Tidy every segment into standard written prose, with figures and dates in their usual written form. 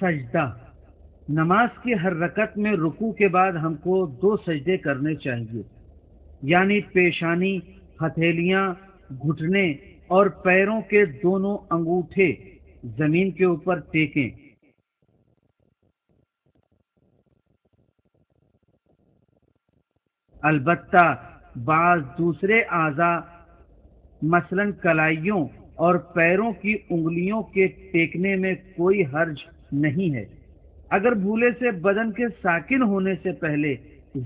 سجدہ۔ نماز کی ہر رکعت میں رکوع کے بعد ہم کو 2 سجدے کرنے چاہیے، یعنی پیشانی، ہتھیلیاں، گھٹنے اور پیروں کے دونوں انگوٹھے زمین کے اوپر ٹیکیں۔ البتہ بعض دوسرے اعضاء مثلا کلائیوں اور پیروں کی انگلیوں کے ٹیکنے میں کوئی حرج نہیں ہے۔ اگر بھولے سے بدن کے ساکن ہونے سے پہلے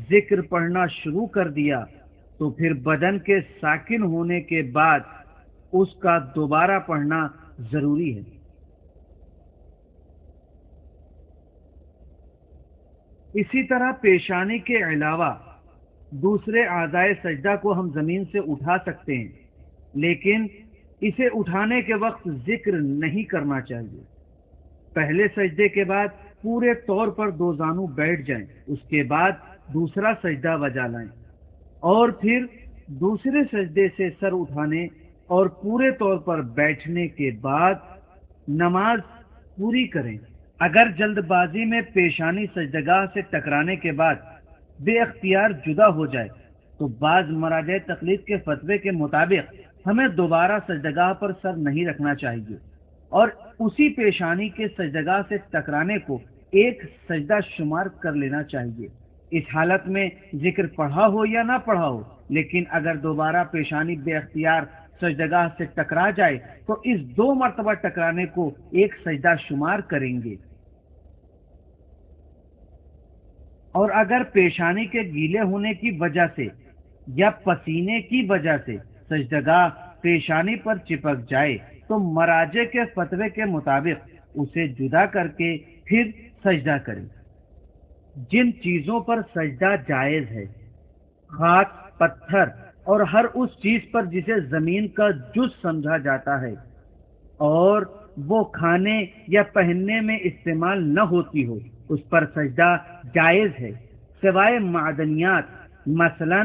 ذکر پڑھنا شروع کر دیا تو پھر بدن کے ساکن ہونے کے بعد اس کا دوبارہ پڑھنا ضروری ہے۔ اسی طرح پیشانی کے علاوہ دوسرے اعضائے سجدہ کو ہم زمین سے اٹھا سکتے ہیں، لیکن اسے اٹھانے کے وقت ذکر نہیں کرنا چاہیے۔ پہلے سجدے کے بعد پورے طور پر 2 زانو بیٹھ جائیں، اس کے بعد دوسرا سجدہ بجا لائیں، اور پھر دوسرے سجدے سے سر اٹھانے اور پورے طور پر بیٹھنے کے بعد نماز پوری کریں۔ اگر جلد بازی میں پیشانی سجدگاہ سے ٹکرانے کے بعد بے اختیار جدا ہو جائے تو بعض مراجع تقلید کے فتوے کے مطابق ہمیں دوبارہ سجدگاہ پر سر نہیں رکھنا چاہیے اور اسی پیشانی کے سجدگاہ سے ٹکرانے کو ایک سجدہ شمار کر لینا چاہیے۔ اس حالت میں ذکر پڑھا ہو یا نہ پڑھا ہو، لیکن اگر دوبارہ پیشانی بے اختیار سجدگاہ سے ٹکرا جائے تو اس 2 مرتبہ ٹکرانے کو ایک سجدہ شمار کریں گے۔ اور اگر پیشانی کے گیلے ہونے کی وجہ سے یا پسینے کی وجہ سے سجدگاہ پیشانی پر چپک جائے تو مراجع کے فتوے کے مطابق اسے جدا کر کے پھر سجدہ کریں۔ جن چیزوں پر سجدہ جائز ہے، خاک، پتھر اور ہر اس چیز پر جسے زمین کا جز سمجھا جاتا ہے اور وہ کھانے یا پہننے میں استعمال نہ ہوتی ہو، اس پر سجدہ جائز ہے، سوائے معدنیات مثلا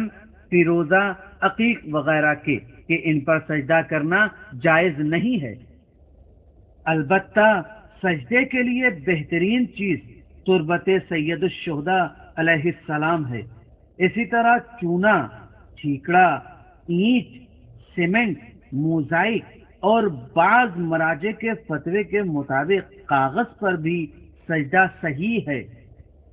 فیروزہ، عقیق وغیرہ کے کہ ان پر سجدہ کرنا جائز نہیں ہے۔ البتہ سجدے کے لیے بہترین چیز تربت سید الشہداء علیہ السلام ہے۔ اسی طرح چونا، ٹھیکڑا، اینٹ، سیمنٹ، موزائک اور بعض مراجع کے فتوے کے مطابق کاغذ پر بھی سجدہ صحیح ہے۔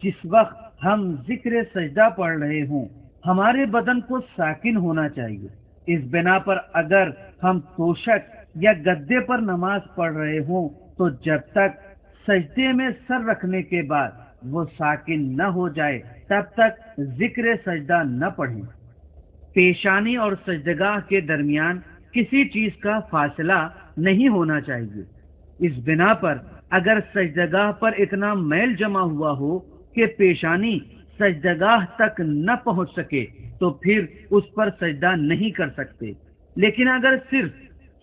جس وقت ہم ذکر سجدہ پڑھ رہے ہوں ہمارے بدن کو ساکن ہونا چاہیے۔ اس بنا پر اگر ہم توشک یا گدے پر نماز پڑھ رہے ہوں تو جب تک سجدے میں سر رکھنے کے بعد وہ ساکن نہ ہو جائے تب تک ذکر سجدہ نہ پڑھیں۔ پیشانی اور سجدگاہ کے درمیان کسی چیز کا فاصلہ نہیں ہونا چاہیے۔ اس بنا پر اگر سجدگاہ پر اتنا میل جمع ہوا ہو کہ پیشانی سجدگاہ تک نہ پہنچ سکے تو پھر اس پر سجدہ نہیں کر سکتے، لیکن اگر صرف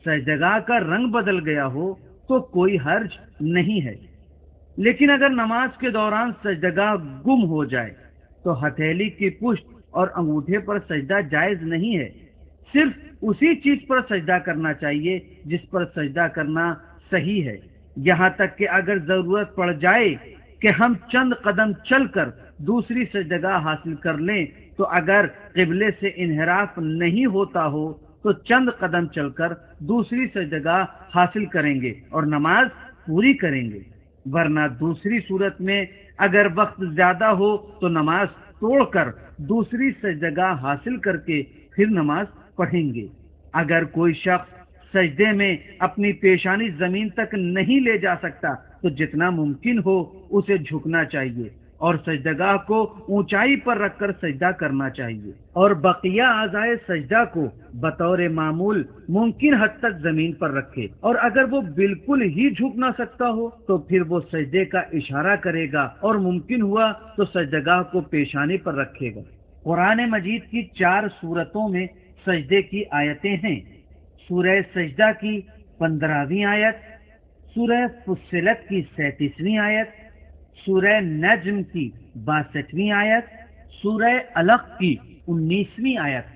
سجدگاہ کا رنگ بدل گیا ہو تو کوئی حرج نہیں ہے۔ لیکن اگر نماز کے دوران سجدگاہ گم ہو جائے تو ہتھیلی کی پشت اور انگوٹھے پر سجدہ جائز نہیں ہے، صرف اسی چیز پر سجدہ کرنا چاہیے جس پر سجدہ کرنا صحیح ہے، یہاں تک کہ اگر ضرورت پڑ جائے کہ ہم چند قدم چل کر دوسری سجدگاہ حاصل کر لیں تو اگر قبلے سے انحراف نہیں ہوتا ہو تو چند قدم چل کر دوسری سجدگاہ حاصل کریں گے اور نماز پوری کریں گے، ورنہ دوسری صورت میں اگر وقت زیادہ ہو تو نماز توڑ کر دوسری سجدگاہ حاصل کر کے پھر نماز پڑھیں گے۔ اگر کوئی شخص سجدے میں اپنی پیشانی زمین تک نہیں لے جا سکتا تو جتنا ممکن ہو اسے جھکنا چاہیے اور سجدگاہ کو اونچائی پر رکھ کر سجدہ کرنا چاہیے، اور بقیہ اعضائے سجدہ کو بطور معمول ممکن حد تک زمین پر رکھے، اور اگر وہ بالکل ہی جھک نہ سکتا ہو تو پھر وہ سجدے کا اشارہ کرے گا اور ممکن ہوا تو سجدگاہ کو پیشانی پر رکھے گا۔ قرآن مجید کی 4 سورتوں میں سجدے کی آیتیں ہیں۔ سورہ سجدہ کی 15ویں آیت، سورہ فصلت کی 37ویں آیت، سورہ نجم کی 62ویں آیت، سورہ علق کی 19ویں آیت۔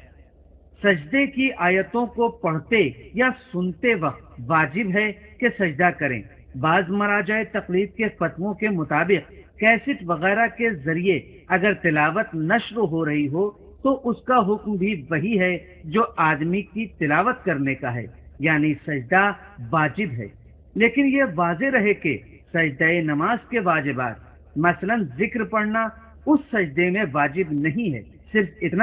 سجدے کی آیتوں کو پڑھتے یا سنتے وقت واجب ہے کہ سجدہ کریں، بعض مراجع تقلید کے فتووں کے مطابق کیسٹ وغیرہ کے ذریعے اگر تلاوت نشر ہو رہی ہو تو اس کا حکم بھی وہی ہے جو آدمی کی تلاوت کرنے کا ہے، یعنی سجدہ واجب ہے۔ لیکن یہ واضح رہے کہ سجدہ نماز کے واجبات مثلا ذکر پڑھنا اس سجدے میں واجب نہیں ہے، صرف اتنا